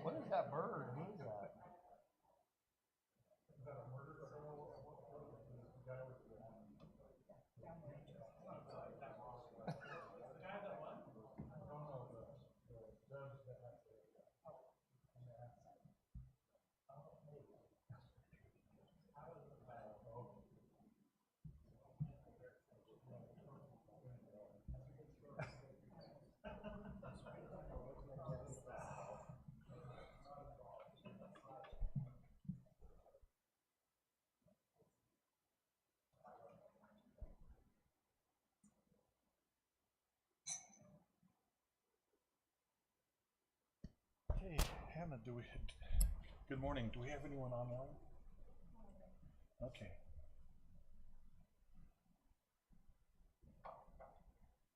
What is that bird? Who is that? Hey, Hannah, good morning. Do we have anyone online? Okay.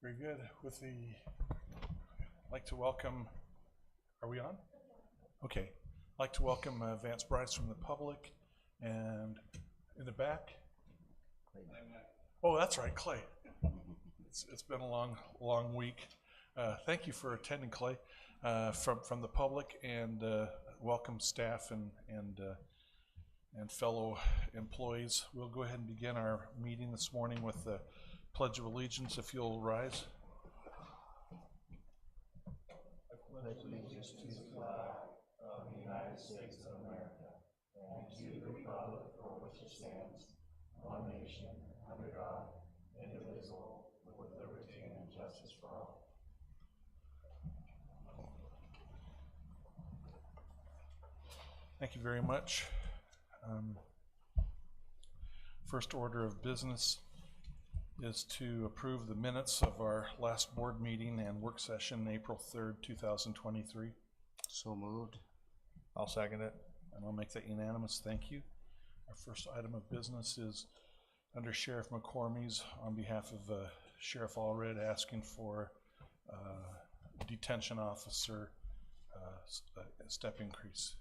Very good. I'd like to welcome, are we on? Okay. I'd like to welcome Vance Bryce from the public, and in the back. Oh, that's right, Clay. It's been a long week. Thank you for attending, Clay, from the public, and welcome staff and fellow employees. We'll go ahead and begin our meeting this morning with the Pledge of Allegiance, if you'll rise. I pledge allegiance to the flag of the United States of America and to the republic for which it stands, one nation, under God, indivisible, with liberty and justice for all. Thank you very much. First order of business is to approve the minutes of our last board meeting and work session, April 3rd, 2023. So moved. I'll second it. And I'll make that unanimous. Thank you. Our first item of business is under Sheriff McCormick's on behalf of Sheriff Allred asking for detention officer step increase.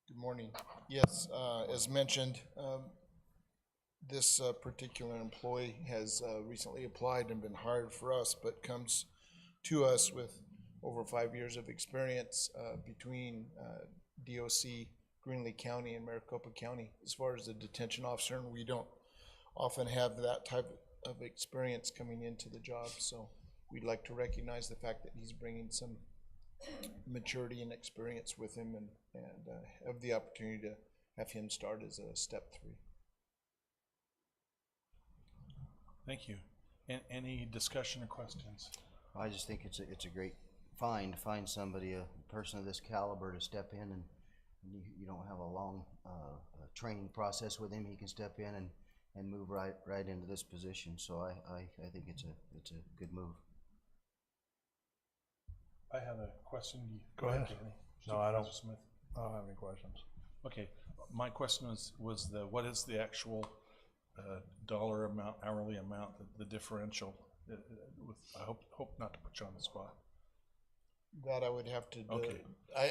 Good morning. Yes, as mentioned, this particular employee has recently applied and been hired for us, but comes to us with over 5 years of experience between DOC, Greenlee County, and Maricopa County as far as the detention officer, and we don't often have that type of experience coming into the job, so we'd like to recognize the fact that he's bringing some maturity and experience with him, and have the opportunity to have him start as a step 3. Thank you. Any discussion or questions? I just think it's a great find to find somebody, a person of this caliber, to step in, and you don't have a long training process with him. He can step in and move right into this position. So I think it's a good move. I have a question. Go ahead. Danny. No, I don't. Supervisor Smith. I don't have any questions. Okay, my question was what is the actual dollar amount, hourly amount, the differential? I hope not to put you on the spot. That I would have to do. Okay.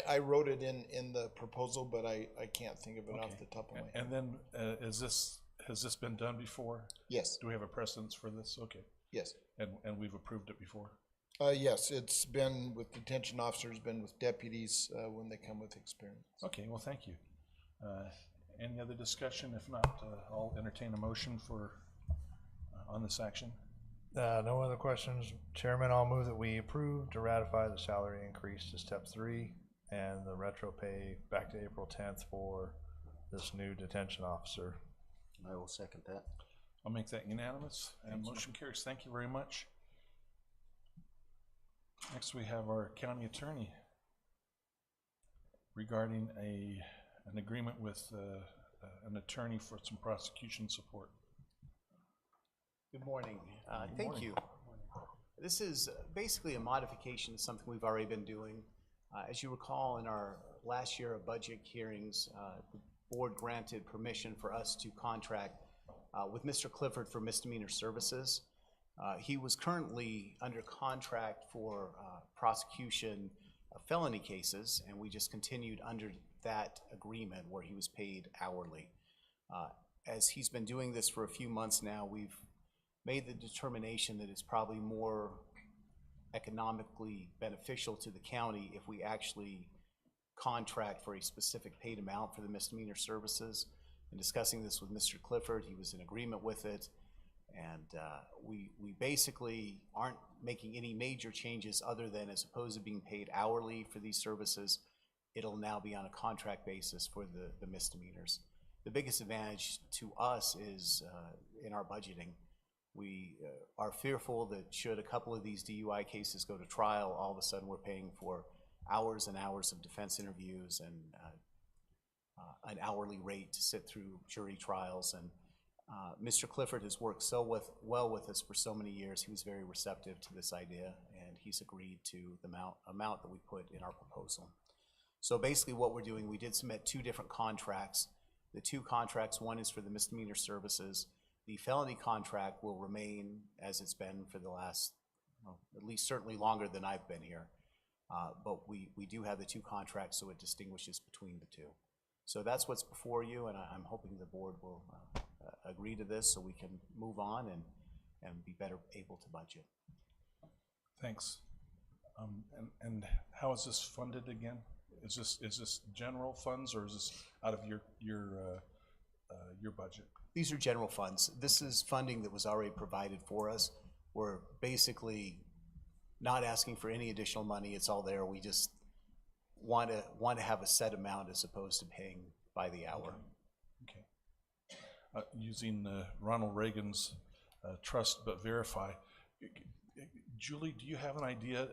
I wrote it in the proposal, but I can't think of it off the top of my head. And then has this been done before? Yes. Do we have a precedence for this? Okay. Yes. And we've approved it before? Yes, it's been with detention officers, been with deputies when they come with experience. Okay, well, thank you. Any other discussion? If not, I'll entertain a motion for on this action. No other questions. Chairman, I'll move that we approve to ratify the salary increase to step 3 and the retro pay back to April 10th for this new detention officer. I will second that. I'll make that unanimous, and motion carries. Thank you very much. Next, we have our county attorney regarding an agreement with an attorney for some prosecution support. Good morning. Thank you. This is basically a modification of something we've already been doing. As you recall, in our last year of budget hearings, the board granted permission for us to contract with Mr. Clifford for misdemeanor services. He was currently under contract for prosecution of felony cases, and we just continued under that agreement where he was paid hourly. as he's been doing this for a few months now, we've made the determination that it's probably more economically beneficial to the county if we actually contract for a specific paid amount for the misdemeanor services. In discussing this with Mr. Clifford, he was in agreement with it. And we basically aren't making any major changes other than, as opposed to being paid hourly for these services, it'll now be on a contract basis for the misdemeanors. The biggest advantage to us is in our budgeting. We are fearful that should a couple of these DUI cases go to trial, all of a sudden we're paying for hours and hours of defense interviews and an hourly rate to sit through jury trials. And Mr. Clifford has worked so well with us for so many years. He was very receptive to this idea, and he's agreed to the amount that we put in our proposal. So basically what we're doing, we did submit 2 different contracts. The 2 contracts, one is for the misdemeanor services. The felony contract will remain as it's been for the last, well, at least certainly longer than I've been here. But we do have the 2 contracts, so it distinguishes between the 2. So that's what's before you, and I'm hoping the board will agree to this so we can move on and be better able to budget. Thanks. And how is this funded again? Is this general funds, or is this out of your budget? These are general funds. This is funding that was already provided for us. We're basically not asking for any additional money. It's all there. We just want to have a set amount as opposed to paying by the hour. Okay. Using Ronald Reagan's trust but verify. Julie, do you have an idea?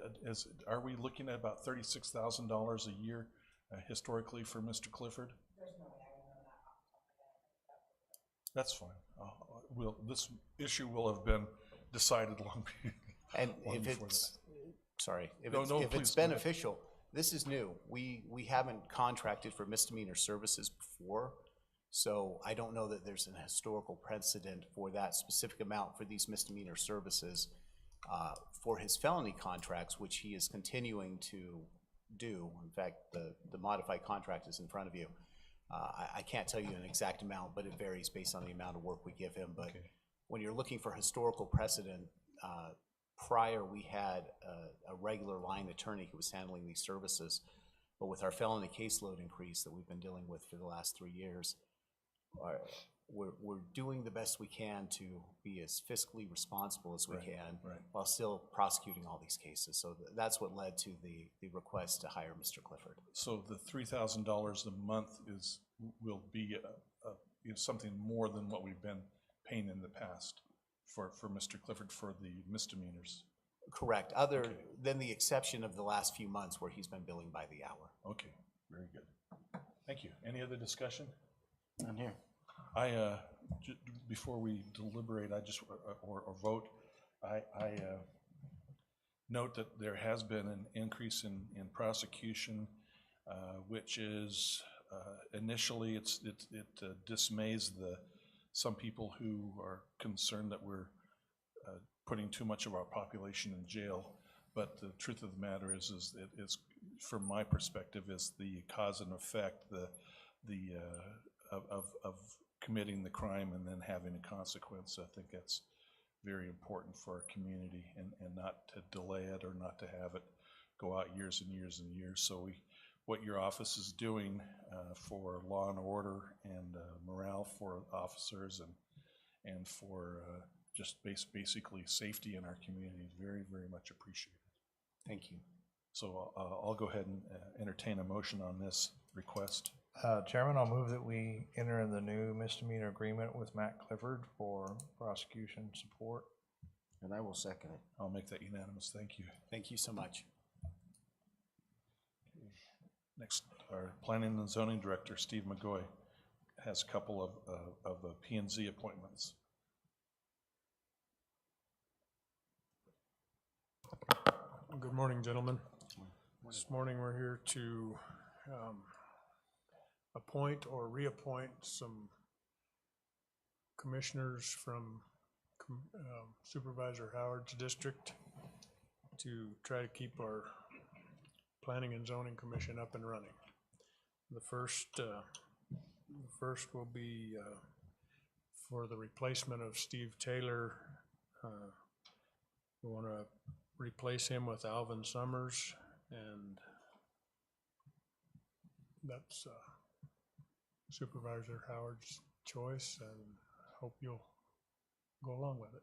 Are we looking at about $36,000 a year historically for Mr. Clifford? There's no way I would know that off the top of my head. That's fine. This issue will have been decided long, And long if before it's, sorry, if No, it's, no, if please, it's go ahead. beneficial, this is new. We haven't contracted for misdemeanor services before, so I don't know that there's an historical precedent for that specific amount for these misdemeanor services. For his felony contracts, which he is continuing to do, in fact, the modified contract is in front of you. I can't tell you an exact amount, but it varies based on the amount of work we give him. But Okay. when you're looking for historical precedent, prior we had a regular line attorney who was handling these services. But with our felony caseload increase that we've been dealing with for the last 3 years, we're doing the best we can to be as fiscally responsible as we Right, can right. while still prosecuting all these cases. So that's what led to the request to hire Mr. Clifford. So the $3,000 a month will be something more than what we've been paying in the past for Mr. Clifford for the misdemeanors. Correct, other Okay. than the exception of the last few months where he's been billing by the hour. Okay, very good. Thank you. Any other discussion? None here. Before we deliberate, or vote, I note that there has been an increase in prosecution, which is initially it dismays some people who are concerned that we're putting too much of our population in jail. But the truth of the matter is it is, from my perspective, is the cause and effect, of committing the crime and then having a consequence. I think that's very important for our community, and not to delay it or not to have it go out years and years and years. So what your office is doing for law and order and morale for officers and for just basically safety in our community is very, very much appreciated. Thank you. So I'll go ahead and entertain a motion on this request. Chairman, I'll move that we enter in the new misdemeanor agreement with Matt Clifford for prosecution support. And I will second it. I'll make that unanimous. Thank you. Thank you so much. Next, our Planning and Zoning Director, Steve McGoy, has a couple of P&Z appointments. Good morning, gentlemen. This morning, we're here to appoint or reappoint some commissioners from Supervisor Howard's district to try to keep our Planning and Zoning Commission up and running. The first will be for the replacement of Steve Taylor. We want to replace him with Alvin Summers, and that's Supervisor Howard's choice, and hope you'll go along with it.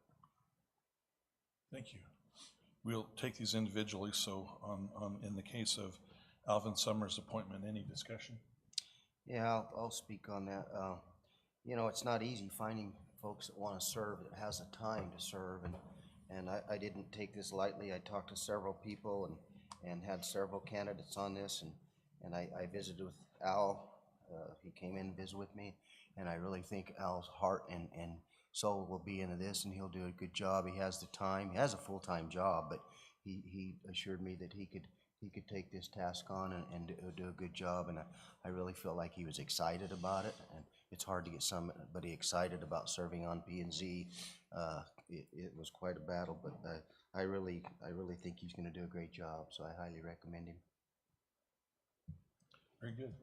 Thank you. We'll take these individually, so in the case of Alvin Summers' appointment, any discussion? Yeah, I'll speak on that. You know, it's not easy finding folks that want to serve, that has the time to serve, and I didn't take this lightly. I talked to several people and had several candidates on this, and I visited with Al. He came in and visited with me, and I really think Al's heart and soul will be into this, and he'll do a good job. He has the time. He has a full-time job, but he assured me that he could take this task on and do a good job, and I really felt like he was excited about it, and it's hard to get somebody excited about serving on P&Z. It was quite a battle, but I really think he's going to do a great job, so I highly recommend him. Very good.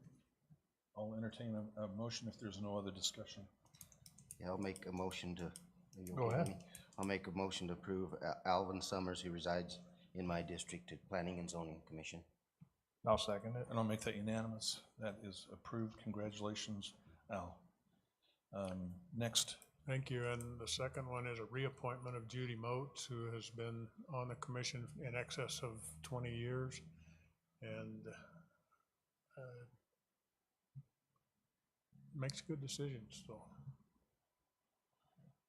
I'll entertain a motion if there's no other discussion. Yeah, I'll make a motion to. Go ahead. I'll make a motion to approve Alvin Summers, who resides in my district, to Planning and Zoning Commission. I'll second it. And I'll make that unanimous. That is approved. Congratulations, Al. Next. Thank you, and the second one is a reappointment of Judy Moats, who has been on the commission in excess of 20 years, and makes good decisions, so.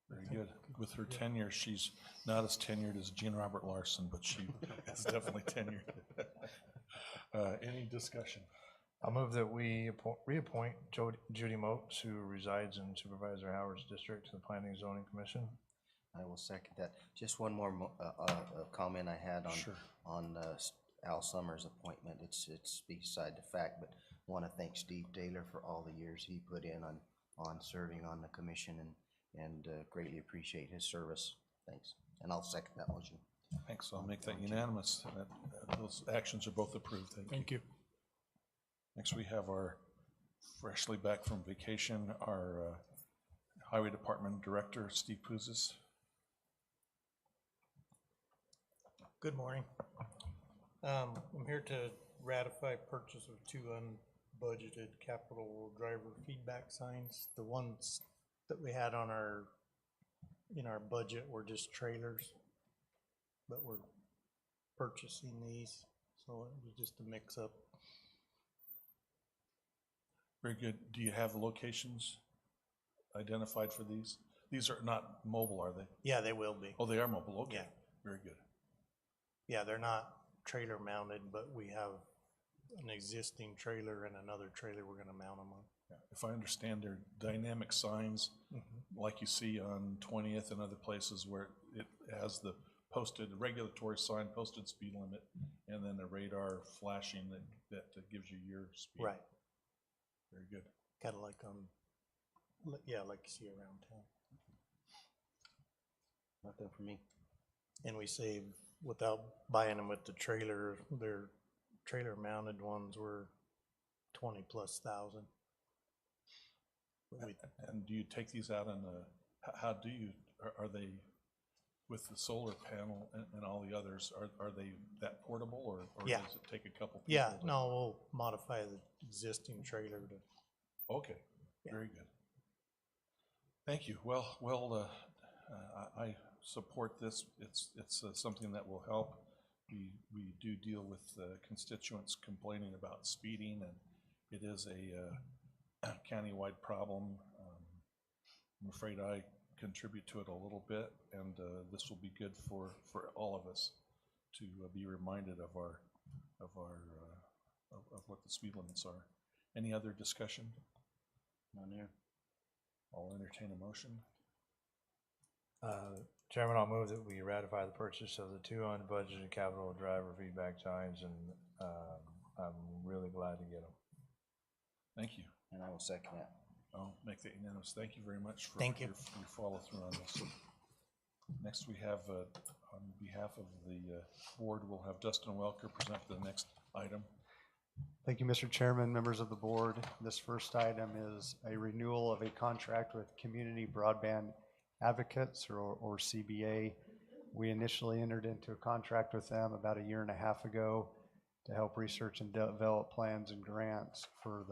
Very good. With her tenure, she's not as tenured as Jean Robert Larson, but she is definitely tenured. Any discussion? I'll move that we reappoint Judy Moats, who resides in Supervisor Howard's district, to the Planning and Zoning Commission. I will second that. Just one more comment I had on Sure. on Al Summers' appointment. It's beside the fact, but I want to thank Steve Taylor for all the years he put in on serving on the commission, and greatly appreciate his service. Thanks. And I'll second that motion. Thanks. I'll make that unanimous. Those actions are both approved. Thank you. Next, we have our freshly back from vacation, our Highway Department Director, Steve Pouzis. Good morning. I'm here to ratify purchase of 2 unbudgeted capital driver feedback signs. The ones that we had on in our budget were just trailers, but we're purchasing these, so it was just a mix-up. Very good. Do you have locations identified for these? These are not mobile, are they? Yeah, they will be. Oh, they are mobile. Okay. Yeah. Very good. Yeah, they're not trailer mounted, but we have an existing trailer and another trailer we're gonna mount them on. Yeah. If I understand, they're dynamic signs like you see on 20th and other places where it has the posted regulatory sign, posted speed limit, and then a radar flashing that gives you your speed. Right. Very good. Kind of like yeah, like you see around town. Nothing for me. And we save, without buying them with the trailer, their trailer mounted ones were 20,000+. And do you take these out on how do you, are they with the solar panel and all the others, are they that portable or Yeah. does it take a couple people? Yeah, no, we'll modify the existing trailer to. Okay, Yeah. very good. Thank you. Well, I support this. It's something that will help. We do deal with constituents complaining about speeding, and it is a countywide problem. I'm afraid I contribute to it a little bit, and this will be good for all of us to be reminded of what the speed limits are. Any other discussion? None here. I'll entertain a motion. Chairman, I'll move that we ratify the purchase of the 2 unbudgeted capital driver feedback signs, and I'm really glad to get them. Thank you. And I will second that. I'll make that unanimous. Thank you very much for Thank you. your follow through on this. Next, we have, on behalf of the board, we'll have Dustin Welker present the next item. Thank you, Mr. Chairman, members of the board. This first item is a renewal of a contract with Community Broadband Advocates, or CBA. We initially entered into a contract with them about 1.5 years ago to help research and develop plans and grants for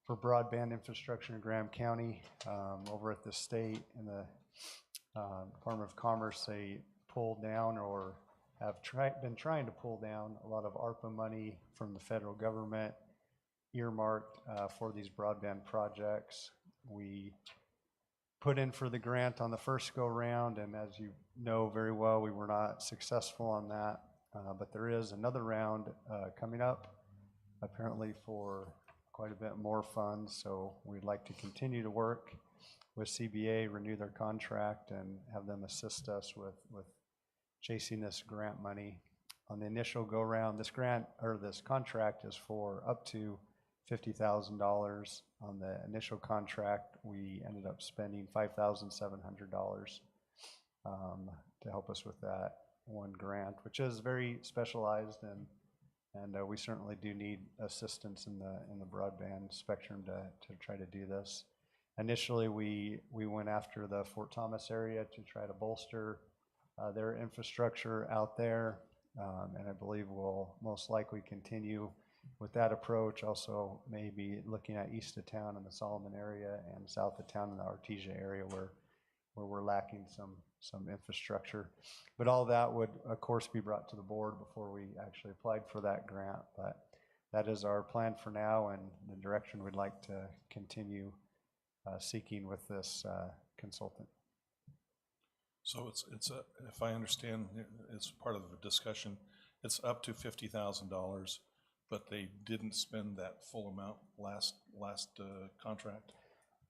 broadband infrastructure in Graham County. Over at the state and the Department of Commerce, they pulled down or have been trying to pull down a lot of ARPA money from the federal government earmarked for these broadband projects. We put in for the grant on the first go round, and as you know very well, we were not successful on that. But there is another round coming up, apparently for quite a bit more funds. So we'd like to continue to work with CBA, renew their contract, and have them assist us with chasing this grant money. On the initial go round, this grant or this contract is for up to $50,000. On the initial contract, we ended up spending $5,700 to help us with that one grant, which is very specialized, and we certainly do need assistance in the broadband spectrum to try to do this. Initially, we went after the Fort Thomas area to try to bolster their infrastructure out there, and I believe we'll most likely continue with that approach. Also, maybe looking at east of town in the Solomon area and south of town in the Artesia area where we're lacking some infrastructure. But all that would, of course, be brought to the board before we actually applied for that grant. But that is our plan for now, and the direction we'd like to continue seeking with this consultant. So it's if I understand, it's part of the discussion, it's up to $50,000, but they didn't spend that full amount last contract?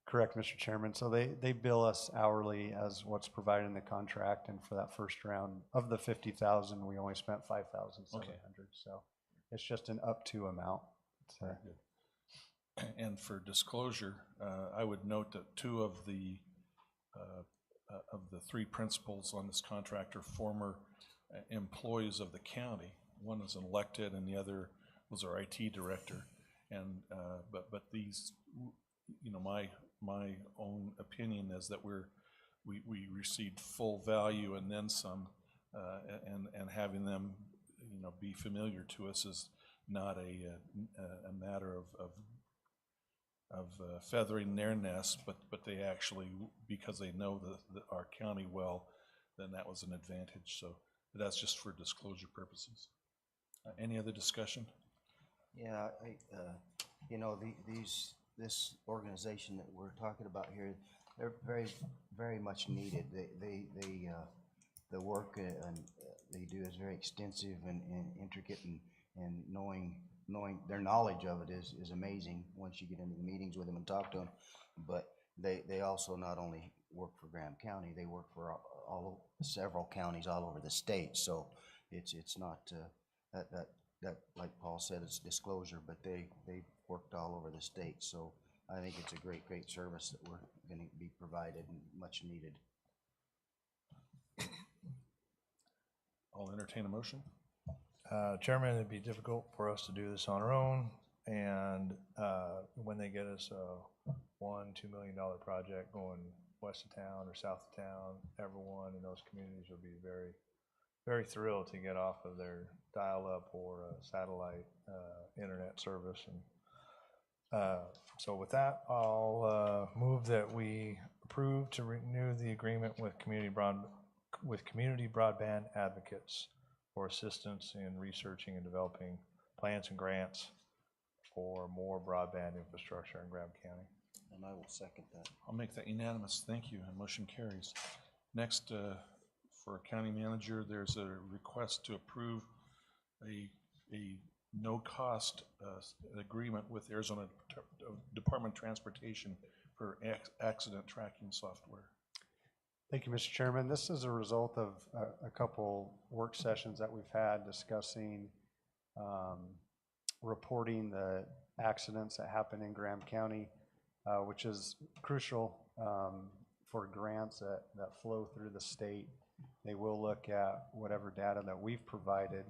Correct, Mr. Chairman. So they bill us hourly as what's provided in the contract, and for that first round of the 50,000, we only spent 5,700. Okay. So it's just an up to amount. Very good. And for disclosure, I would note that two of the 3 principals on this contract are former employees of the county. One is elected, and the other was our IT director. And but these, you know, my own opinion is that we received full value and then some, and having them, you know, be familiar to us is not a matter of feathering their nest, but they actually, because they know our county well, then that was an advantage. So that's just for disclosure purposes. Any other discussion? Yeah, you know, this organization that we're talking about here, they're very, very much needed. The work they do is very extensive and intricate, and knowing their knowledge of it is amazing once you get into the meetings with them and talk to them. But they also not only work for Graham County, they work for several counties all over the state. So it's not that like Paul said, it's disclosure, but they worked all over the state. So I think it's a great service that we're going to be provided and much needed. I'll entertain a motion. Chairman, it'd be difficult for us to do this on our own, and when they get us a $1-2 million project going west of town or south of town, everyone in those communities will be very, very thrilled to get off of their dial-up or satellite internet service. And so with that, I'll move that we approve to renew the agreement with Community Broadband Advocates for assistance in researching and developing plans and grants for more broadband infrastructure in Graham County. And I will second that. I'll make that unanimous. Thank you. And motion carries. Next, for county manager, there's a request to approve a no-cost agreement with Arizona Department of Transportation for accident tracking software. Thank you, Mr. Chairman. This is a result of a couple work sessions that we've had discussing reporting the accidents that happen in Graham County, which is crucial for grants that flow through the state. They will look at whatever data that we've provided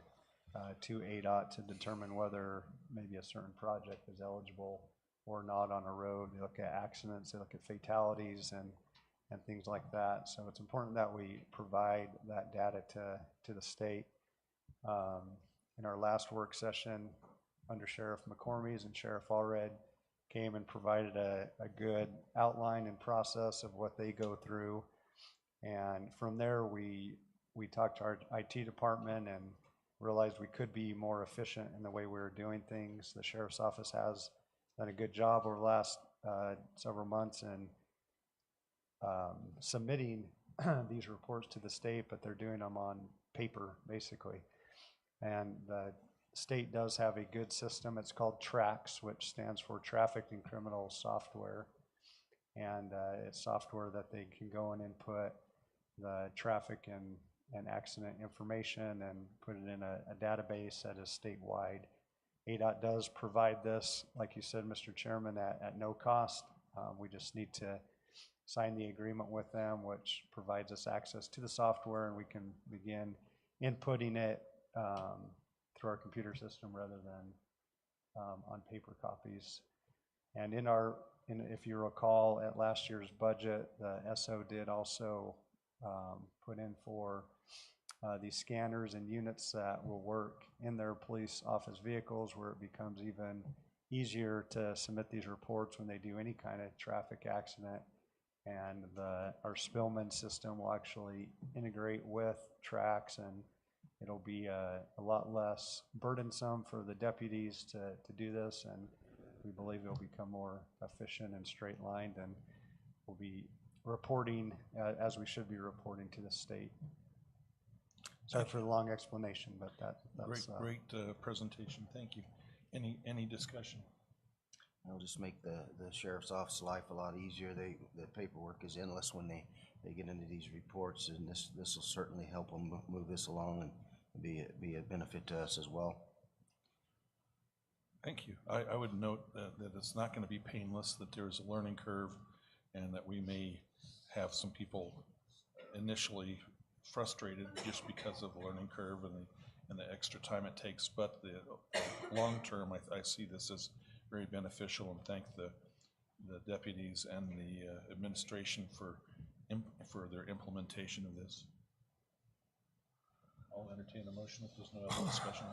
to ADOT to determine whether maybe a certain project is eligible or not on a road. They look at accidents, they look at fatalities and things like that. So it's important that we provide that data to the state. In our last work session, Under Sheriff McCormies and Sheriff Allred came and provided a good outline and process of what they go through. And from there, we talked to our IT department and realized we could be more efficient in the way we were doing things. The Sheriff's Office has done a good job over the last several months in submitting these reports to the state, but they're doing them on paper, basically. And the state does have a good system. It's called TRACS, which stands for Traffic and Criminal Software. And it's software that they can go and input the traffic and accident information and put it in a database that is statewide. ADOT does provide this, like you said, Mr. Chairman, at no cost. We just need to sign the agreement with them, which provides us access to the software, and we can begin inputting it through our computer system rather than on paper copies. And if you recall, at last year's budget, the SO did also put in for these scanners and units that will work in their police office vehicles, where it becomes even easier to submit these reports when they do any kind of traffic accident. And our Spillman system will actually integrate with TRACS, and it'll be a lot less burdensome for the deputies to do this, and we believe it'll become more efficient and straight-lined, and we'll be reporting as we should be reporting to the state. Sorry for the long explanation, but that's great presentation. Thank you. Any discussion? It'll just make the sheriff's office life a lot easier. The paperwork is endless when they get into these reports, and this will certainly help them move this along and be a benefit to us as well. Thank you. I would note that it's not going to be painless, that there is a learning curve, and that we may have some people initially frustrated just because of the learning curve and the extra time it takes. But the long term, I see this as very beneficial, and thank the deputies and the administration for their implementation of this. I'll entertain a motion if there's no other discussion.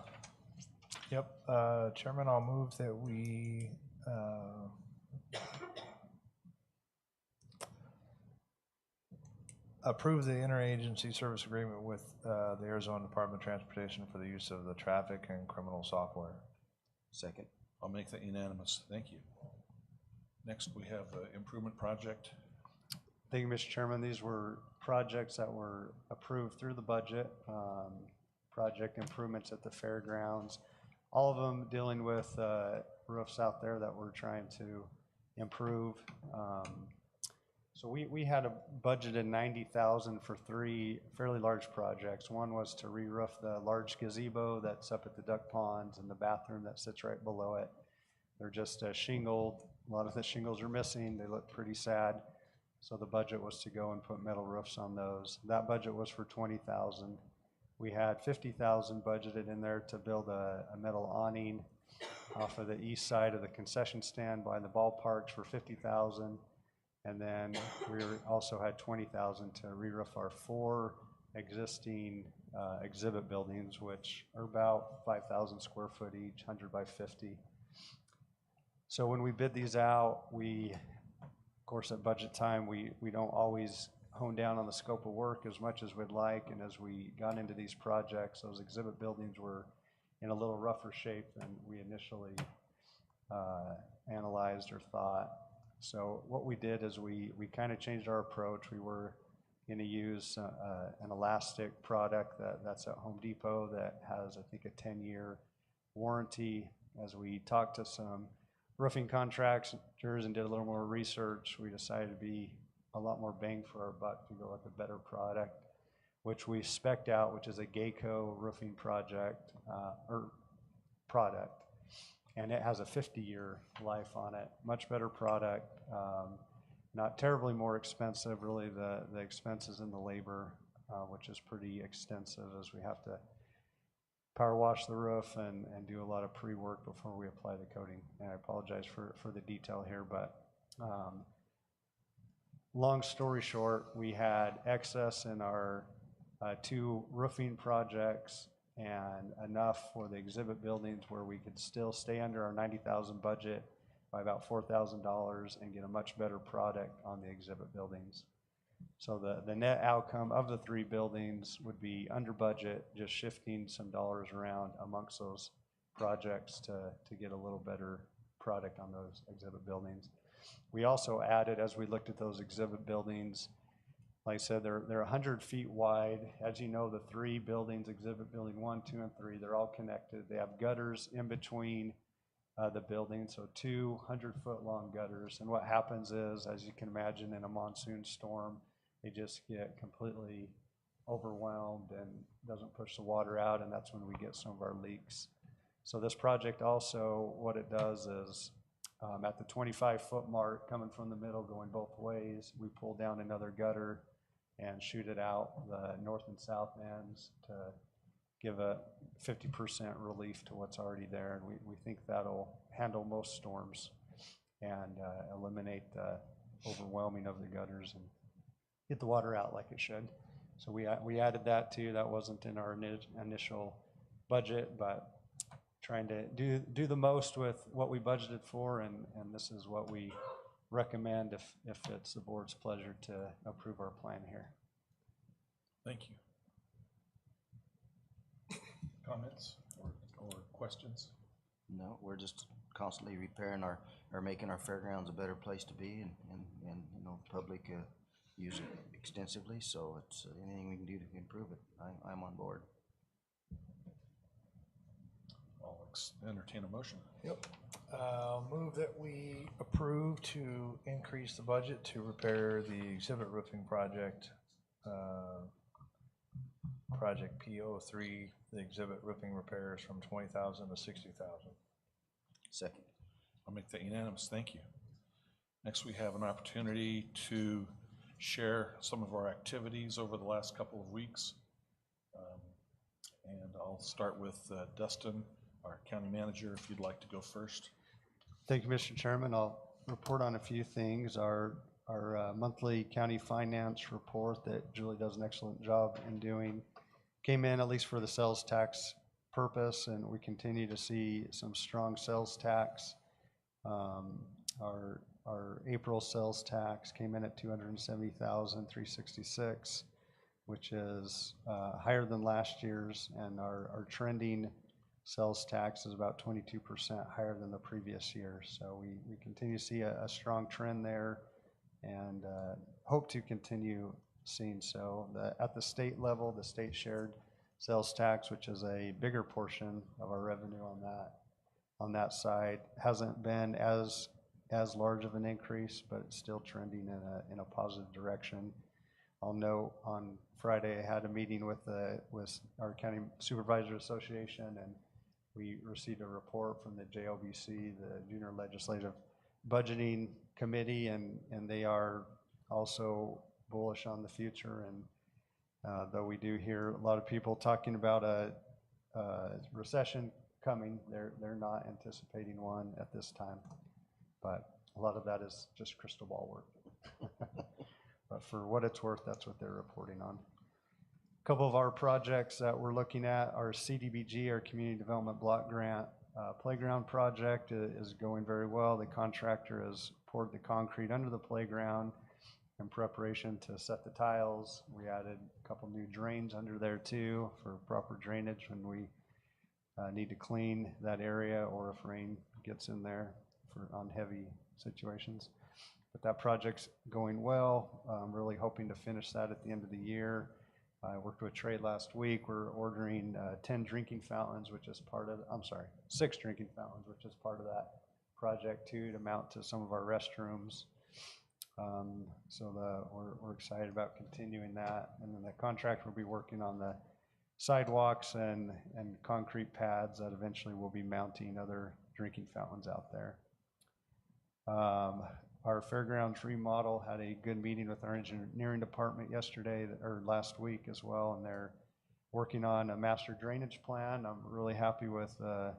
Yep, Chairman, I'll move that we approve the interagency service agreement with the Arizona Department of Transportation for the use of the traffic and criminal software. Second. I'll make that unanimous. Thank you. Next, we have the improvement project. Thank you, Mr. Chairman. These were projects that were approved through the budget, project improvements at the fairgrounds, all of them dealing with roofs out there that we're trying to improve. So we had budgeted $90,000 for 3 fairly large projects. One was to re-roof the large gazebo that's up at the duck ponds and the bathroom that sits right below it. They're just shingled. A lot of the shingles are missing. They look pretty sad. So the budget was to go and put metal roofs on those. That budget was for $20,000. We had $50,000 budgeted in there to build a metal awning off of the east side of the concession stand by the ballparks for $50,000. And then we also had $20,000 to re-roof our 4 existing exhibit buildings, which are about 5,000 square foot each, 100 by 50. So when we bid these out, of course, at budget time, we don't always hone down on the scope of work as much as we'd like. And as we got into these projects, those exhibit buildings were in a little rougher shape than we initially analyzed or thought. So what we did is we kind of changed our approach. We were going to use an elastic product that's at Home Depot that has, I think, a 10-year warranty. As we talked to some roofing contractors and did a little more research, we decided to be a lot more bang for our buck to go with a better product, which we spec'd out, which is a Geico roofing product. And it has a 50-year life on it. Much better product, not terribly more expensive. Really, the expenses in the labor, which is pretty extensive, as we have to power wash the roof and do a lot of pre-work before we apply the coating. And I apologize for the detail here, but long story short, we had excess in our 2 roofing projects and enough for the exhibit buildings where we could still stay under our $90,000 budget by about $4,000 and get a much better product on the exhibit buildings. So the net outcome of the 3 buildings would be under budget, just shifting some dollars around amongst those projects to get a little better product on those exhibit buildings. We also added, as we looked at those exhibit buildings, like I said, they're 100 feet wide. As you know, the 3 buildings, exhibit building 1, 2, and 3, they're all connected. They have gutters in between the buildings, so 2 100-foot long gutters. And what happens is, as you can imagine, in a monsoon storm, they just get completely overwhelmed and doesn't push the water out, and that's when we get some of our leaks. So this project also, what it does is, at the 25-foot mark, coming from the middle, going both ways, we pull down another gutter and shoot it out the north and south ends to give a 50% relief to what's already there. And we think that'll handle most storms and eliminate the overwhelming of the gutters and get the water out like it should. So we added that too. That wasn't in our initial budget, but trying to do the most with what we budgeted for, and this is what we recommend if it's the board's pleasure to approve our plan here. Thank you. Comments or questions? No, we're just constantly repairing or making our fairgrounds a better place to be, and you know, public use it extensively, so it's anything we can do to improve it, I'm on board. I'll entertain a motion. Yep. Move that we approve to increase the budget to repair the exhibit roofing project, project P03, the exhibit roofing repairs from $20,000 to $60,000. Second. I'll make that unanimous. Thank you. Next, we have an opportunity to share some of our activities over the last couple of weeks. And I'll start with Dustin, our county manager, if you'd like to go first. Thank you, Mr. Chairman. I'll report on a few things. Our monthly county finance report that Julie does an excellent job in doing came in, at least for the sales tax purpose, and we continue to see some strong sales tax. Our April sales tax came in at $270,366, which is higher than last year's, and our trending sales tax is about 22% higher than the previous year. So we continue to see a strong trend there, and hope to continue seeing so. At the state level, the state shared sales tax, which is a bigger portion of our revenue on that side, hasn't been as large of an increase, but it's still trending in a positive direction. I'll note on Friday I had a meeting with our County Supervisors Association, and we received a report from the JLBC, the Junior Legislative Budgeting Committee, and they are also bullish on the future. And though we do hear a lot of people talking about a recession coming, they're not anticipating one at this time. But a lot of that is just crystal ball work. But for what it's worth, that's what they're reporting on. A couple of our projects that we're looking at are CDBG, our Community Development Block Grant playground project is going very well. The contractor has poured the concrete under the playground in preparation to set the tiles. We added a couple new drains under there too for proper drainage when we need to clean that area, or if rain gets in there on heavy situations. But that project's going well. I'm really hoping to finish that at the end of the year. I worked with Trade last week. We're ordering 10 drinking fountains, which is part of, 6 drinking fountains, which is part of that project too, to mount to some of our restrooms. We're excited about continuing that. And then the contractor will be working on the sidewalks and concrete pads that eventually will be mounting other drinking fountains out there. Our fairgrounds remodel had a good meeting with our engineering department last week as well, and they're working on a master drainage plan. I'm really happy with the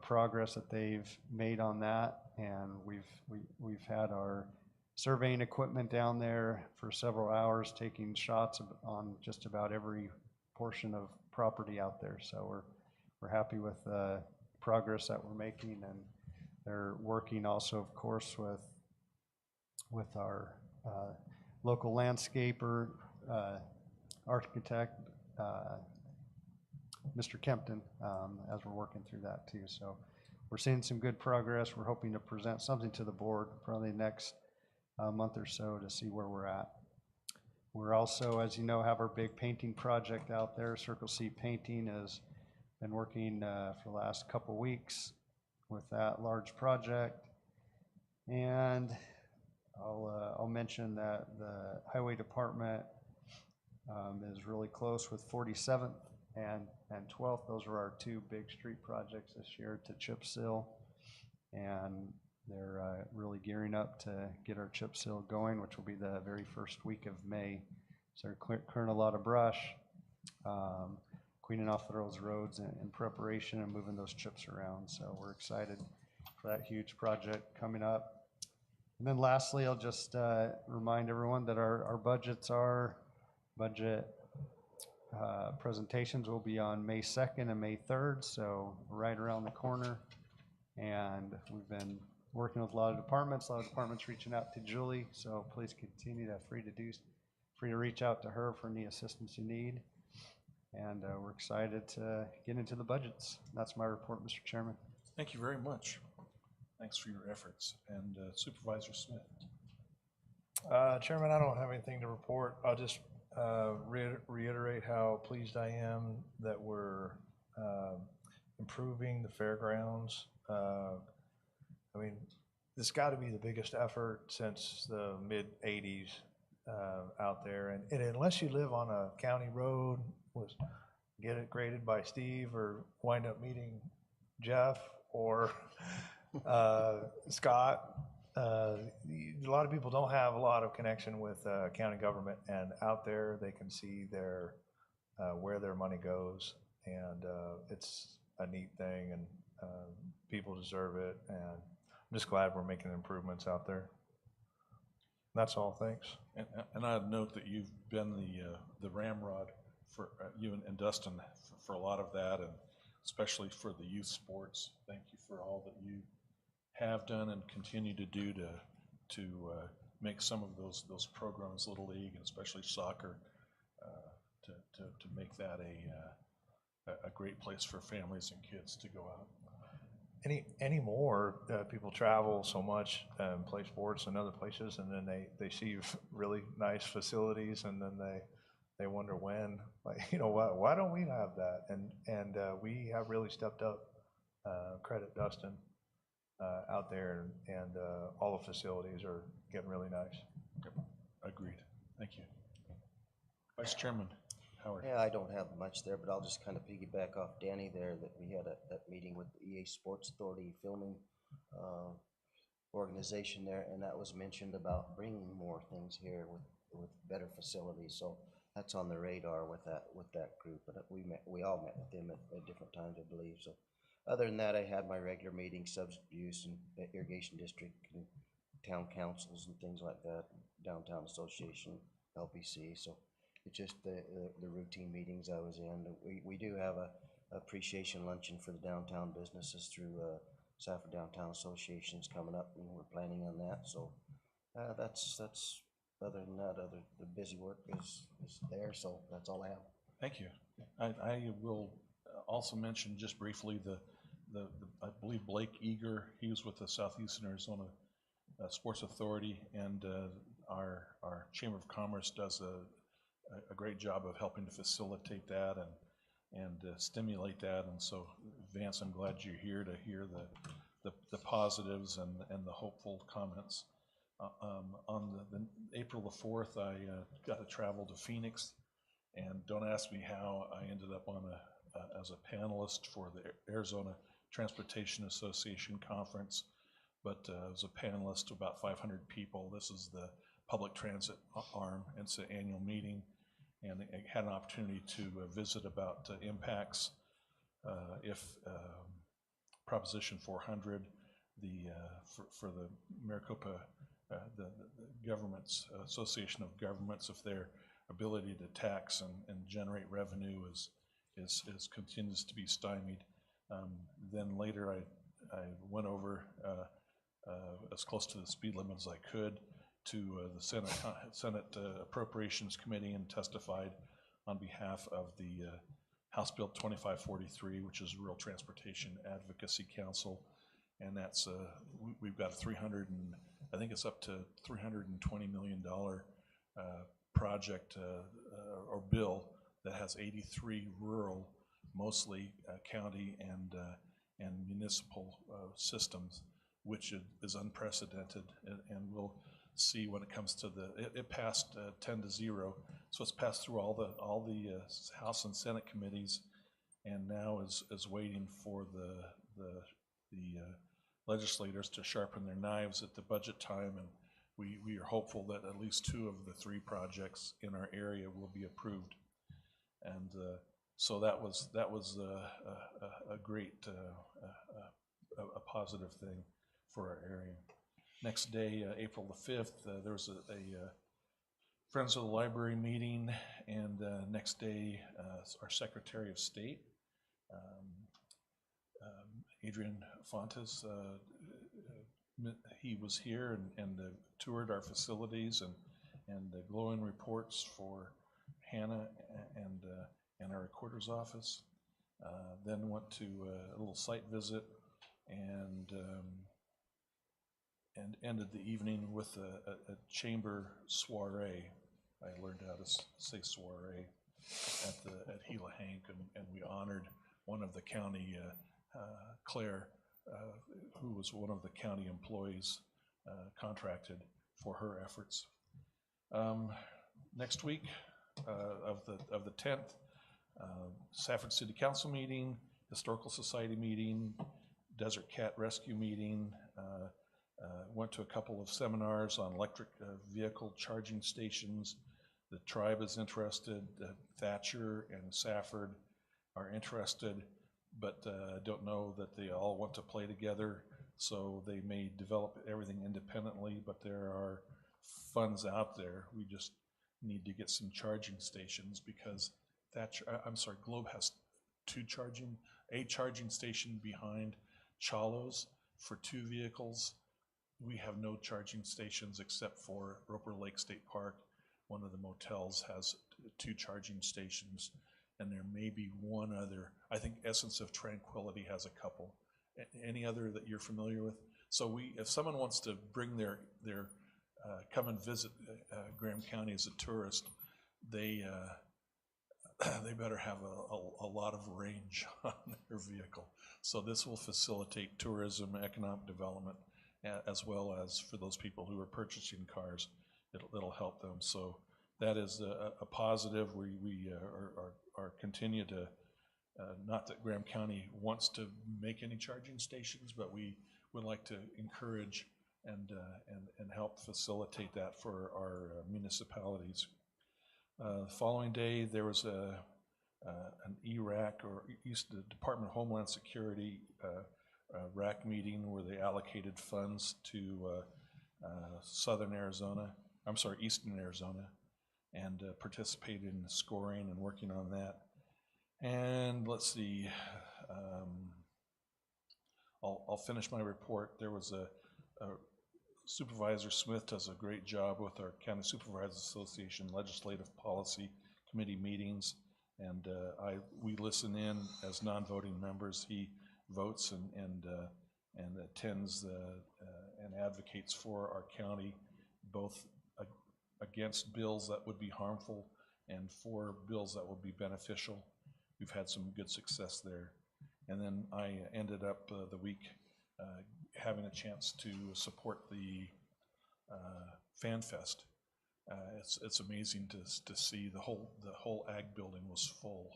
progress that they've made on that, and we've had our surveying equipment down there for several hours, taking shots on just about every portion of property out there. So we're happy with the progress that we're making, and they're working also, of course, with our local landscaper, architect, Mr. Kempton, as we're working through that too. So we're seeing some good progress. We're hoping to present something to the board probably next month or so to see where we're at. We're also, as you know, have our big painting project out there. Circle C Painting has been working for the last couple weeks with that large project. And I'll mention that the highway department is really close with 47th and 12th. Those are our two big street projects this year to chip seal. And they're really gearing up to get our chip seal going, which will be the very first week of May. So they're clearing a lot of brush, cleaning off those roads in preparation and moving those chips around. So we're excited for that huge project coming up. And then lastly, I'll just remind everyone that our budget presentations will be on May 2nd and May 3rd, so right around the corner. And we've been working with a lot of departments reaching out to Julie, so please continue to free to reach out to her for any assistance you need. And we're excited to get into the budgets. That's my report, Mr. Chairman. Thank you very much. Thanks for your efforts. And Supervisor Smith. Chairman, I don't have anything to report. I'll just reiterate how pleased I am that we're improving the fairgrounds. I mean, this got to be the biggest effort since the mid-'80s out there. And unless you live on a county road, get it graded by Steve or wind up meeting Jeff or Scott, a lot of people don't have a lot of connection with county government, and out there they can see where their money goes, and it's a neat thing, and people deserve it, and I'm just glad we're making improvements out there. That's all, thanks. And I'd note that you've been the ramrod for you and Dustin for a lot of that, and especially for the youth sports. Thank you for all that you have done and continue to do to make some of those programs, Little League and especially soccer, to make that a great place for families and kids to go out. Anymore, people travel so much and play sports in other places, and then they see really nice facilities, and then they wonder when, like, why don't we have that? And we have really stepped up. Credit Dustin out there, and all the facilities are getting really nice. Yep. Agreed. Thank you. Vice Chairman Howard. Yeah, I don't have much there, but I'll just kind of piggyback off Danny there, that we had that meeting with the EA Sports Authority filming organization there, and that was mentioned about bringing more things here with better facilities. So that's on the radar with that group. But we all met with them at different times, I believe. So other than that, I had my regular meetings, substance abuse and irrigation district and town councils and things like that, downtown association, LPC. So it's just the routine meetings I was in. We do have a appreciation luncheon for the downtown businesses through Safford Downtown Association's coming up, and we're planning on that. So that's other than that, the busy work is there. So that's all I have. Thank you. I will also mention just briefly I believe Blake Eager, he was with the Southeastern Arizona Sports Authority, and our Chamber of Commerce does a great job of helping to facilitate that and stimulate that. And so, Vance, I'm glad you're here to hear the positives and the hopeful comments. On the April the 4th, I got to travel to Phoenix, and don't ask me how I ended up as a panelist for the Arizona Transportation Association conference, but as a panelist, about 500 people. This is the public transit arm. It's an annual meeting, and I had an opportunity to visit about impacts if Proposition 400, for the Maricopa, the governments, Association of Governments, if their ability to tax and generate revenue is continues to be stymied. Then later I went over as close to the speed limit as I could to the Senate Appropriations Committee and testified on behalf of the House Bill 2543, which is Rural Transportation Advocacy Council, and that's we've got I think it's up to $320 million project or bill that has 83 rural, mostly county and municipal systems, which is unprecedented, and we'll see when it comes to it passed 10-0, so it's passed through all the House and Senate committees, and now is waiting for the legislators to sharpen their knives at the budget time, and we are hopeful that at least 2 of the 3 projects in our area will be approved, and so that was a great a positive thing for our area. Next day, April the 5th, there was a Friends of the Library meeting, and next day, our Secretary of State, Adrian Fontes, he was here and toured our facilities and glowing reports for Hannah and our recorder's office. Then went to a little site visit and ended the evening with a chamber soiree. I learned how to say soiree at Gila Hank, and we honored one of the county, Claire, who was one of the county employees contracted for her efforts. Next week of the 10th, Safford City Council meeting, Historical Society meeting, Desert Cat Rescue meeting, went to a couple of seminars on electric vehicle charging stations. The tribe is interested, Thatcher and Safford are interested, but don't know that they all want to play together, so they may develop everything independently, but there are funds out there. We just need to get some charging stations because Globe has a charging station behind Chalo's for 2 vehicles. We have no charging stations except for Roper Lake State Park. One of the motels has 2 charging stations, and there may be one other. I think Essence of Tranquility has a couple. Any other that you're familiar with? So if someone wants to bring their come and visit Graham County as a tourist, they better have a lot of range on their vehicle. So this will facilitate tourism, economic development, as well as for those people who are purchasing cars, it'll help them. So that is a positive. We are continue to, not that Graham County wants to make any charging stations, but we would like to encourage and help facilitate that for our municipalities. The following day, there was an ERAC, or East Department of Homeland Security RAC meeting where they allocated funds to Eastern Arizona, and participated in the scoring and working on that. And let's see, I'll finish my report. There was a Supervisor Smith does a great job with our County Supervisors Association Legislative Policy Committee meetings, and we listen in as non-voting members. He votes and attends and advocates for our county, both against bills that would be harmful and for bills that would be beneficial. We've had some good success there. And then I ended up the week having a chance to support the Fan Fest. It's amazing to see the whole ag building was full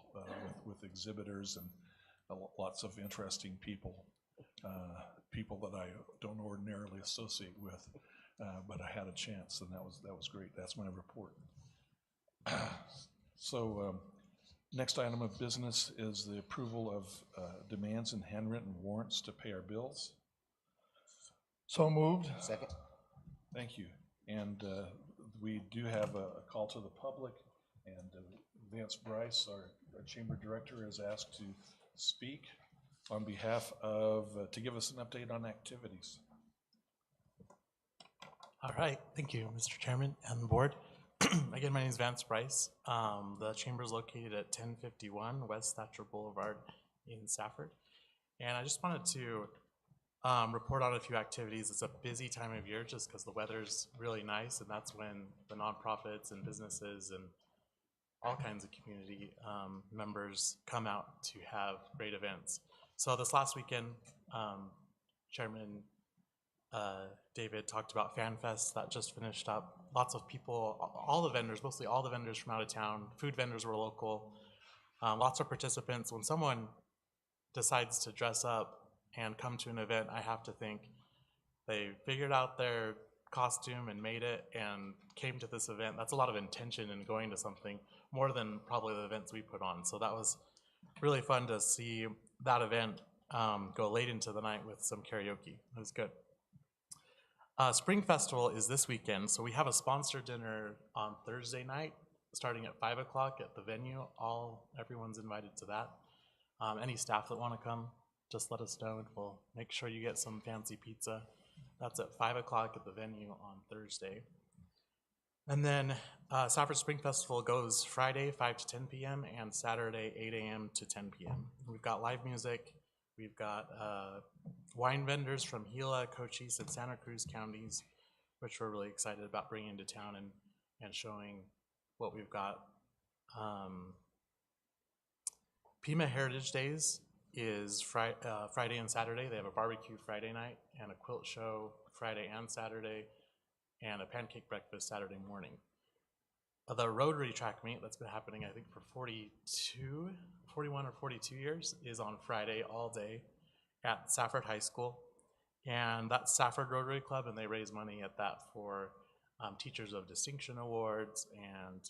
with exhibitors and lots of interesting people, people that I don't ordinarily associate with, but I had a chance, and that was great. That's my report. So, next item of business is the approval of demands and handwritten warrants to pay our bills. So moved. Second? Thank you. And we do have a call to the public, and Vance Bryce, our chamber director, is asked to speak on behalf of, to give us an update on activities. All right, thank you, Mr. Chairman and the board. Again, my name is Vance Bryce. The chamber is located at 1051 West Thatcher Boulevard in Safford. And I just wanted to report on a few activities. It's a busy time of year just because the weather's really nice, and that's when the nonprofits and businesses and all kinds of community members come out to have great events. So this last weekend, Chairman David talked about Fan Fest that just finished up. Lots of people, all the vendors, mostly all the vendors from out of town. Food vendors were local. Lots of participants. When someone decides to dress up and come to an event, I have to think they figured out their costume and made it and came to this event. That's a lot of intention in going to something, more than probably the events we put on. So that was really fun to see that event go late into the night with some karaoke. It was good. Spring Festival is this weekend, so we have a sponsor dinner on Thursday night, starting at 5 o'clock at the venue. Everyone's invited to that. Any staff that want to come, just let us know, and we'll make sure you get some fancy pizza. That's at 5 o'clock at the venue on Thursday. And then Safford Spring Festival goes Friday, 5 to 10 p.m., and Saturday, 8 a.m. to 10 p.m. We've got live music. We've got wine vendors from Gila, Cochise, and Santa Cruz counties, which we're really excited about bringing to town and showing what we've got. Pima Heritage Days is Friday and Saturday. They have a barbecue Friday night and a quilt show Friday and Saturday, and a pancake breakfast Saturday morning. The Rotary track meet that's been happening, I think, for 41 or 42 years is on Friday all day at Safford High School. And that's Safford Rotary Club, and they raise money at that for Teachers of Distinction Awards and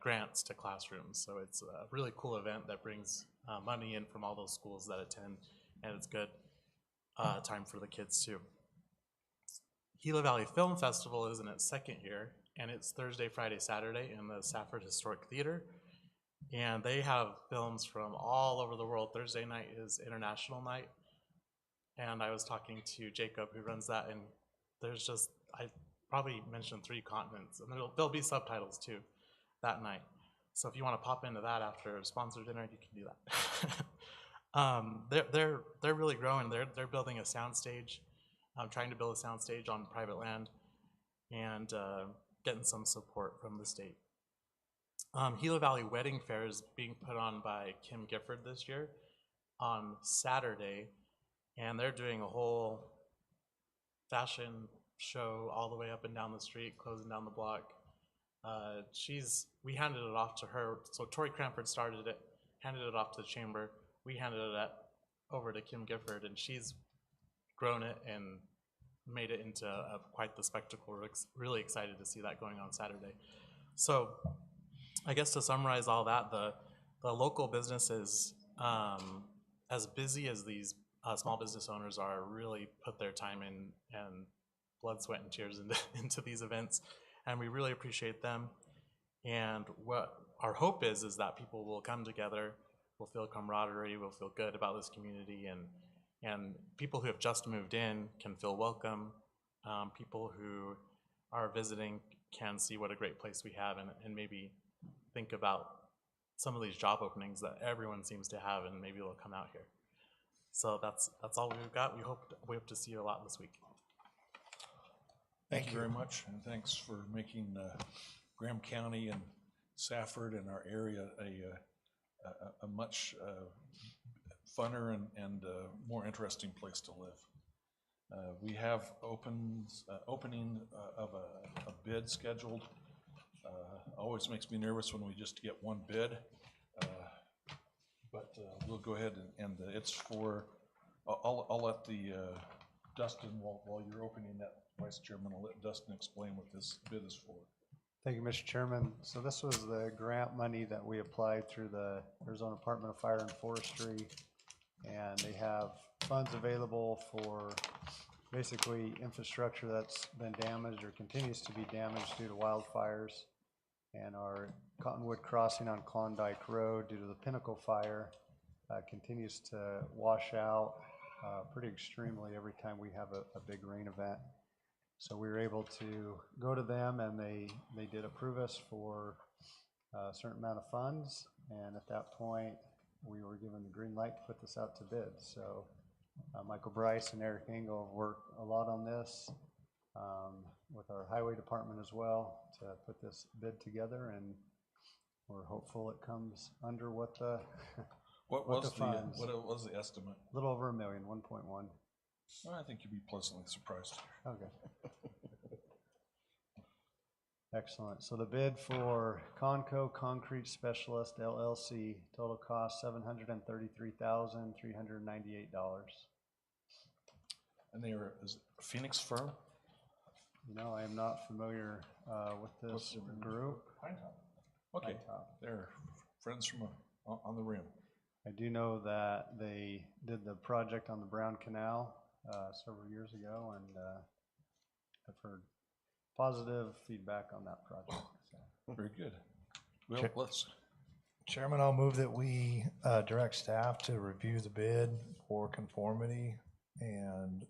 grants to classrooms. So it's a really cool event that brings money in from all those schools that attend, and it's good time for the kids too. Gila Valley Film Festival is in its second year, and it's Thursday, Friday, Saturday in the Safford Historic Theater. And they have films from all over the world. Thursday night is International Night. And I was talking to Jacob, who runs that, and there's just, I probably mentioned 3 continents, and there'll be subtitles too that night. So if you want to pop into that after a sponsor dinner, you can do that. They're really growing. They're building a soundstage. Trying to build a soundstage on private land, and getting some support from the state. Gila Valley Wedding Fair is being put on by Kim Gifford this year on Saturday, and they're doing a whole fashion show all the way up and down the street, closing down the block. We handed it off to her, so Tori Cranford started it, handed it off to the chamber, we handed it over to Kim Gifford, and she's grown it and made it into quite the spectacle. We're really excited to see that going on Saturday. So I guess to summarize all that, the local businesses, as busy as these small business owners are, really put their time in and blood, sweat, and tears into these events, and we really appreciate them. And what our hope is that people will come together, will feel camaraderie, will feel good about this community, and people who have just moved in can feel welcome. People who are visiting can see what a great place we have, and maybe think about some of these job openings that everyone seems to have, and maybe they'll come out here. So that's all we've got. We hope to see you a lot this week. Thank you very much, and thanks for making Graham County and Safford and our area a much funner and more interesting place to live. We have opening of a bid scheduled. Always makes me nervous when we just get one bid, but we'll go ahead and it's for, I'll let the Dustin, while you're opening that, Vice Chairman, I'll let Dustin explain what this bid is for. Thank you, Mr. Chairman. So this was the grant money that we applied through the Arizona Department of Fire and Forestry. And they have funds available for basically infrastructure that's been damaged or continues to be damaged due to wildfires. And our Cottonwood Crossing on Klondike Road, due to the Pinnacle Fire, continues to wash out pretty extremely every time we have a big rain event. So we were able to go to them, and they did approve us for a certain amount of funds. And at that point, we were given the green light to put this out to bid. So Michael Bryce and Eric Engel have worked a lot on this with our highway department as well to put this bid together, and we're hopeful it comes under what the What what was the the, funds. what was the estimate? A little over $1 million, 1.1. Well, I think you'd be pleasantly surprised. Okay. Excellent. So the bid for Conco Concrete Specialist LLC, total cost $733,398. And they are, is it a Phoenix firm? You know, I am not familiar with What's this the group. Pine Top. Okay, Top. they're friends from on the rim. I do know that they did the project on the Brown Canal several years ago, and I've heard positive feedback on that project. So. Very good. Well, Sure. let's, Chairman, I'll move that we direct staff to review the bid for conformity and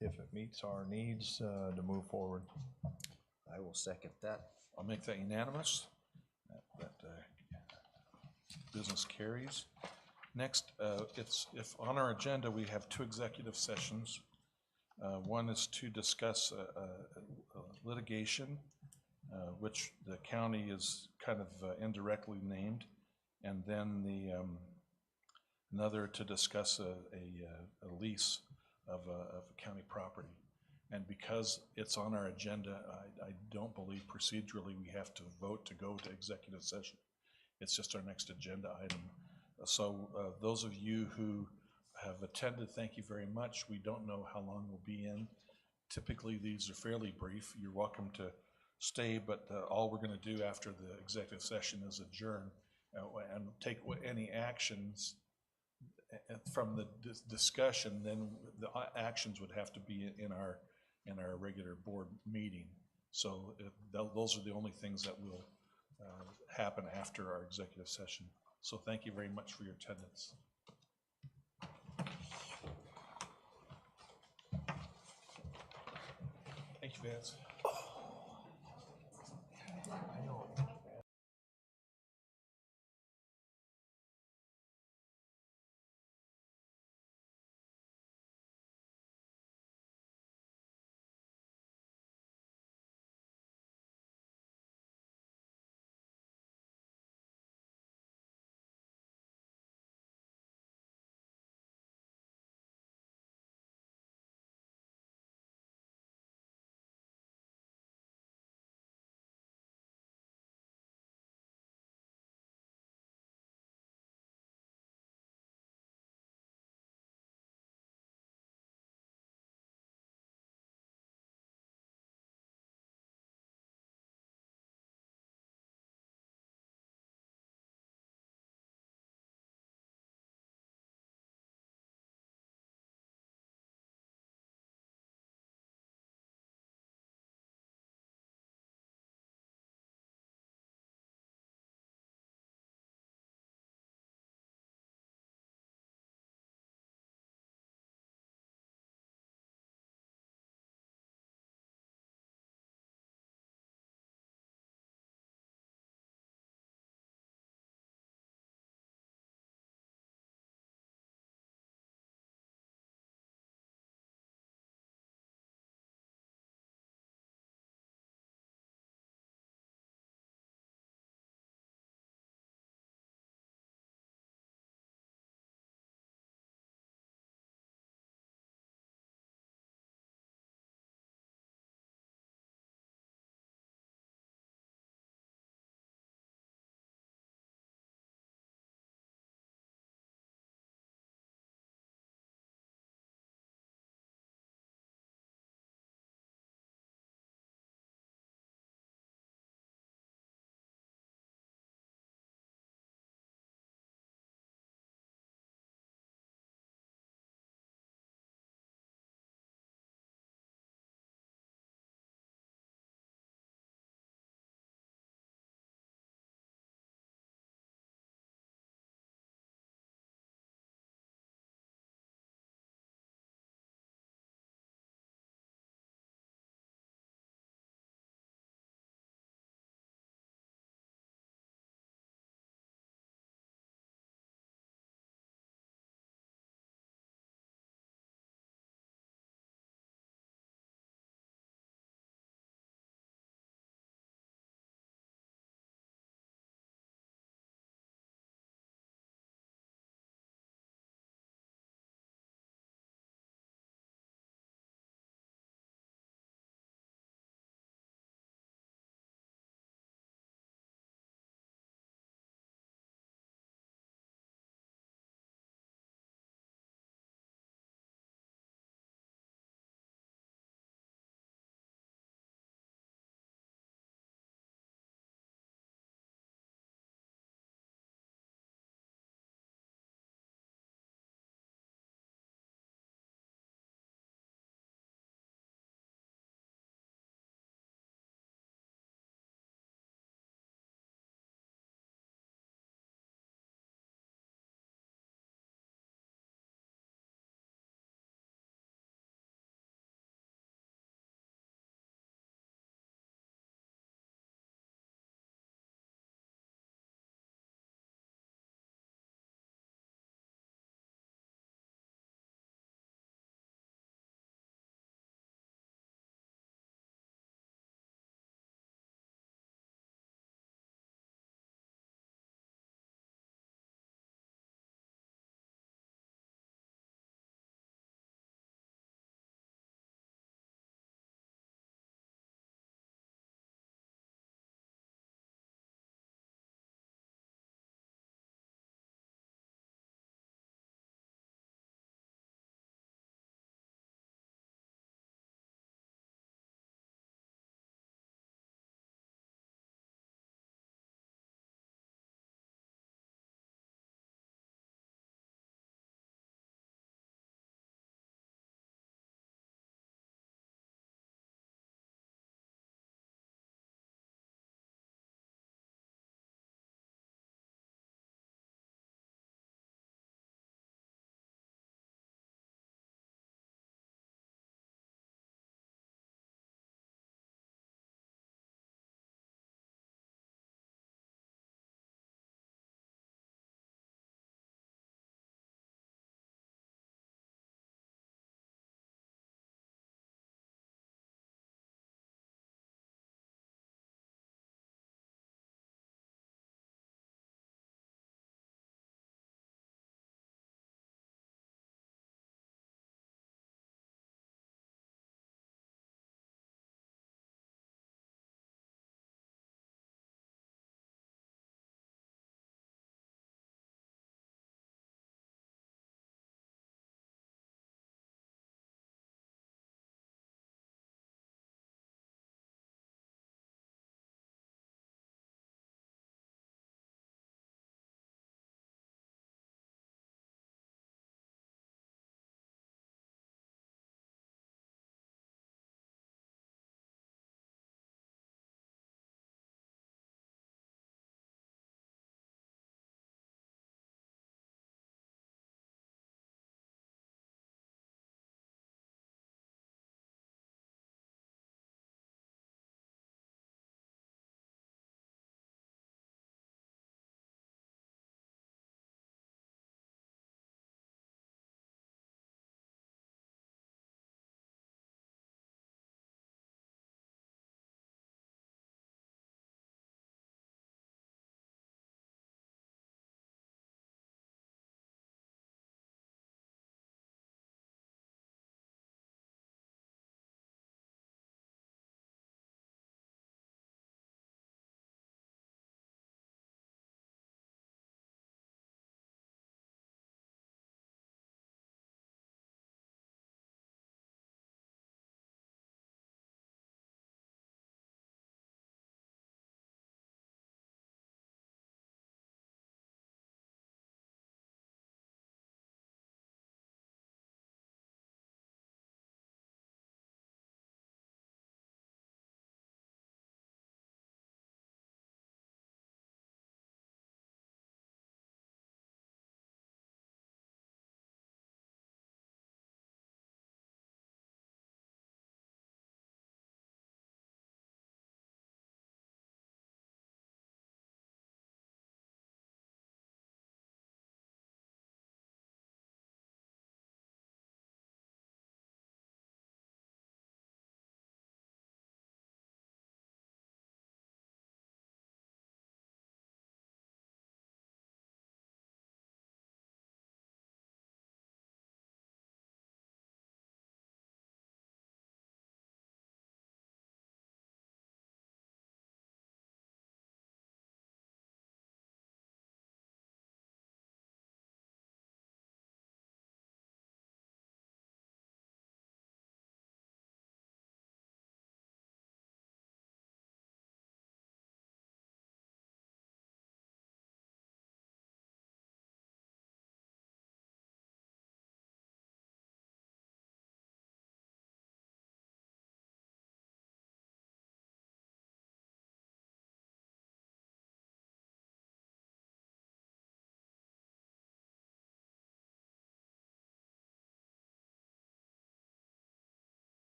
if it meets our needs, to move forward. I will second that. I'll make that unanimous. That business carries. Next, if on our agenda, we have 2 executive sessions. One is to discuss litigation, which the county is kind of indirectly named, and then another to discuss a lease of a county property. And because it's on our agenda, I don't believe procedurally we have to vote to go to executive session. It's just our next agenda item. So those of you who have attended, thank you very much. We don't know how long we'll be in. Typically, these are fairly brief. You're welcome to stay, but all we're going to do after the executive session is adjourn and take any actions from the discussion. Then the actions would have to be in our regular board meeting. So those are the only things that will happen after our executive session. So thank you very much for your attendance. Thank you, Vance.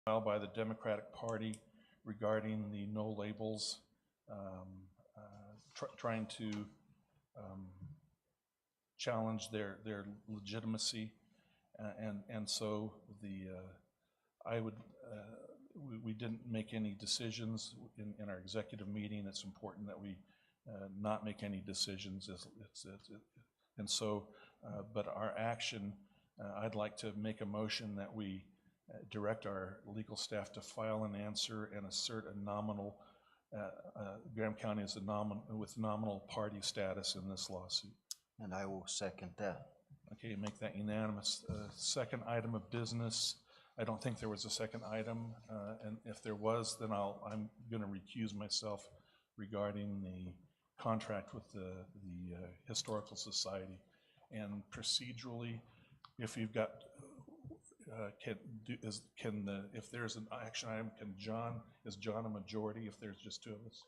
filed by the Democratic Party regarding the no labels, trying to challenge their legitimacy. And so we didn't make any decisions in our executive meeting. It's important that we not make any decisions. But our action, I'd like to make a motion that we direct our legal staff to file an answer and assert a nominal, Graham County as with nominal party status in this lawsuit. And I will second that. Okay, make that unanimous. Second item of business, I don't think there was a second item, and if there was, then I'm going to recuse myself regarding the contract with the Historical Society. And procedurally, if you've got, if there's an action item, is John a majority if there's just two of us?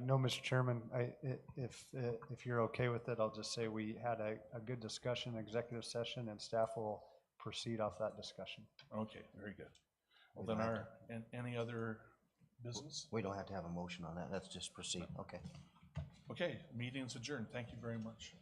No, Mr. Chairman, if you're okay with it, I'll just say we had a good discussion, executive session, and staff will proceed off that discussion. Okay, very good. Well, then any other business? We don't have to have a motion on that. Let's just proceed. Okay. Okay, meeting's adjourned. Thank you very much.